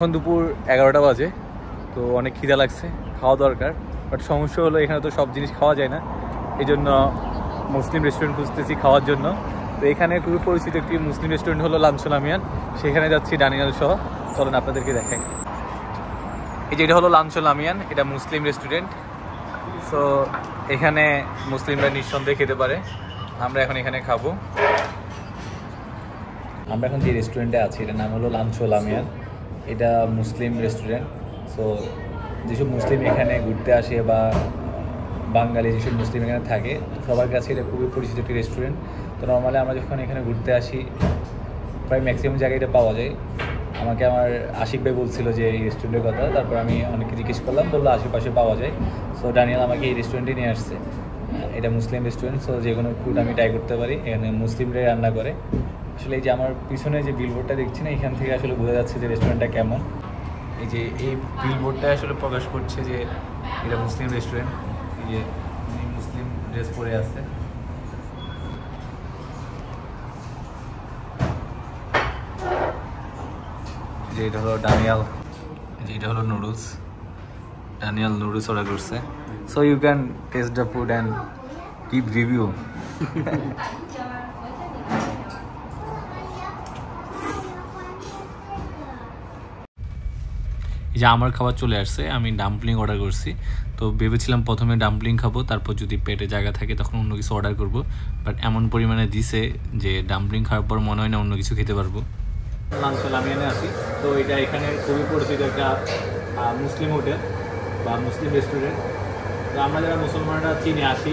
এখন দুপুর 11টা বাজে, তো অনেক খিদা লাগছে, খাওয়া দরকার। বাট সমস্যা হলো এখানে তো সব জিনিস খাওয়া যায় না, এই জন্য মুসলিম রেস্টুরেন্ট খুঁজতেছি খাওয়ার জন্য। তো এখানে খুবই পরিচিত একটি মুসলিম রেস্টুরেন্ট হলো লাঞ্চল আমিয়ান, সেখানে যাচ্ছি ডানিয়াল সহ। চলেন আপনাদেরকে দেখাই। এই যে এটা হলো লাঞ্চল আমিয়ান, এটা মুসলিম রেস্টুরেন্ট। সো এখানে মুসলিমরা নিঃসন্দেহে খেতে পারে। আমরা এখন এখানে খাবো। আমরা এখন যে রেস্টুরেন্টে আছি এটার নাম হলো লাঞ্চল আমিয়ান, এটা মুসলিম রেস্টুরেন্ট। সো যেসব মুসলিম এখানে ঘুরতে আসে বা বাঙালি যেসব মুসলিম এখানে থাকে সবার কাছে এটা খুবই পরিচিত একটি রেস্টুরেন্ট। তো নর্মালি আমরা যখন এখানে ঘুরতে আসি প্রায় ম্যাক্সিমাম জায়গায় এটা পাওয়া যায়। আমাকে আমার আশিক ভাই বলছিল যে এই রেস্টুরেন্টের কথা, তারপর আমি অনেকে জিজ্ঞেস করলাম, বললো আশেপাশে পাওয়া যায়। সো ডানিয়াল আমাকে এই রেস্টুরেন্টে নিয়ে আসছে। এটা মুসলিম রেস্টুরেন্ট, সো যে কোনো ফুড আমি ট্রাই করতে পারি। এখানে মুসলিমরাই রান্না করে। আসলে এই যে আমার পিছনে যে বিলবোর্ডটা দেখছি না, এখান থেকে আসলে বোঝা যাচ্ছে যে রেস্টুরেন্টটা কেমন। এই যে এই বিলবোর্ডটা আসলে প্রকাশ করছে যে এটা মুসলিম রেস্টুরেন্ট। এই যে মুসলিম ড্রেস পরে আছে। যে এটা হলো ডানিয়াল, যে এটা হলো নুডলস। ডানিয়াল নুডলস অর্ডার করছে। So you can taste the food and give review. এই যে আমার খাবার চলে আসছে, আমি ডাম্পলিং অর্ডার করছি। তো ভেবেছিলাম প্রথমে ডাম্পলিং খাবো, তারপর যদি পেটে জায়গা থাকে তখন অন্য কিছু অর্ডার করব। বাট এমন পরিমাণে দিছে যে ডাম্পলিং খাওয়ার পর মনে হয় না অন্য কিছু খেতে পারবো। লাঞ্চল আমিয়ানে আসি, তো এটা এখানে খুবই পরিচিত একটা মুসলিম হোটেল বা মুসলিম রেস্টুরেন্ট। তো আমরা যারা মুসলমানরা চীনে আসি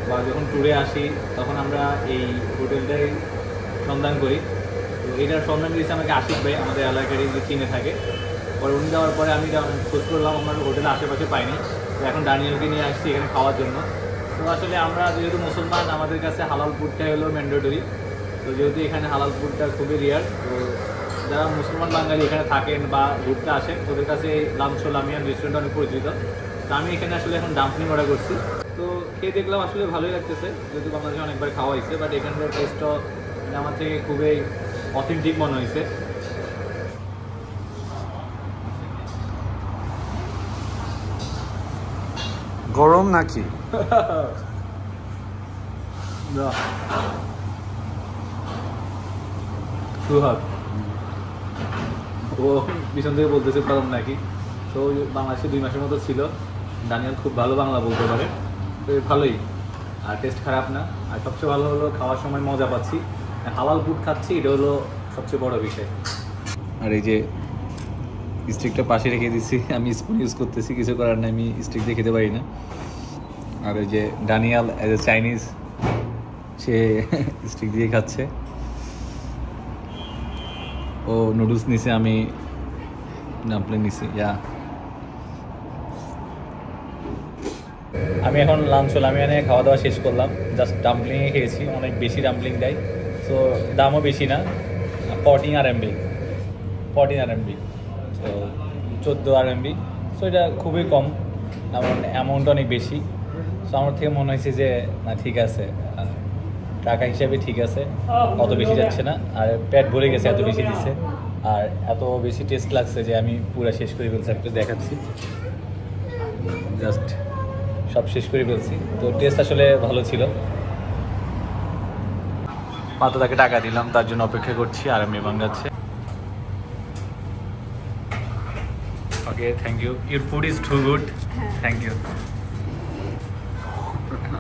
বা যখন ট্যুরে আসি তখন আমরা এই হোটেলটাই সন্ধান করি। তো এটার সন্ধান দিয়েছে আমাকে আশিক ভাই, আমাদের এলাকারই যে চীনে থাকে। পরে উনি যাওয়ার পরে আমি খোঁজ করলাম, আমার হোটেলের আশেপাশে পাইনি। তো এখন ডানিয়ালকে নিয়ে আসছি এখানে খাওয়ার জন্য। তো আসলে আমরা যেহেতু মুসলমান, আমাদের কাছে হালাল ফুডটাই হলো ম্যান্ডেটরি। তো যেহেতু এখানে হালাল ফুডটা খুবই রেয়ার, তো যারা মুসলমান বাঙালি এখানে থাকেন বা ঘুরতে আসেন ওদের কাছে এই লাঞ্চল আমিয়ান রেস্টুরেন্ট অনেক পরিচিত। তো আমি এখানে আসলে এখন ডাম্পলিং অর্ডার করছি। তো খেয়ে দেখলাম আসলে ভালোই লাগতেছে, যেহেতু বাংলাদেশে অনেকবার খাওয়া হয়েছে। বাট এখানকার টেস্টও আমার থেকে খুবই অথেন্টিক মনে হয়েছে। গরম নাকি? ও পিছন থেকে বলতেছে গরম নাকি। তো বাংলাদেশে 2 মাসের মতো ছিল। ডানিয়াল খুব ভালো বাংলা বলতে পারে, তো ভালোই, আর টেস্ট খারাপ না। আর সবচেয়ে ভালো হলো খাওয়ার সময় মজা পাচ্ছি, হালাল ফুড খাচ্ছি, এটা হলো সবচেয়ে বড় বিষয়। আর এই যে স্টিকটা পাশে রেখে দিচ্ছি, আমি স্পুন ইউজ করতেছি, কিছু করার নাই, আমি স্টিক দিয়ে খেতে পারি না। আর ওই যে Daniel as a Chinese, say stick দিয়ে খাচ্ছে। ও নুডলস নিছে, আমি ডাম্পলিং নিছি। আমি এখন লাঞ্চল আমিয়ানে খাওয়া দাওয়া শেষ করলাম, জাস্ট ডাম্পলিংয়ে খেয়েছি। অনেক বেশি ডাম্পলিং দেয়, সো দামও বেশি না। 14 RMB, তো 14 RMB। সো এটা খুবই কম, এমন অ্যামাউন্ট অনেক বেশি। সো আমার থেকে মনে হয়েছে যে না, ঠিক আছে, টাকা হিসাবে ঠিক আছে, অত বেশি যাচ্ছে না। আর পেট ভরে গেছে, এত বেশি দিচ্ছে, আর এত বেশি টেস্ট লাগছে যে আমি পুরো শেষ করে ফেলছি। একটু দেখাচ্ছি, জাস্ট সব শেষ করে ফেলছি। তো টেস্ট আসলে ভালো ছিল। মাত্র তাকে টাকা দিলাম, তার জন্য অপেক্ষা করছি, আর আমি বাঙাচ্ছে। Okay, thank you, your food is too good, thank you.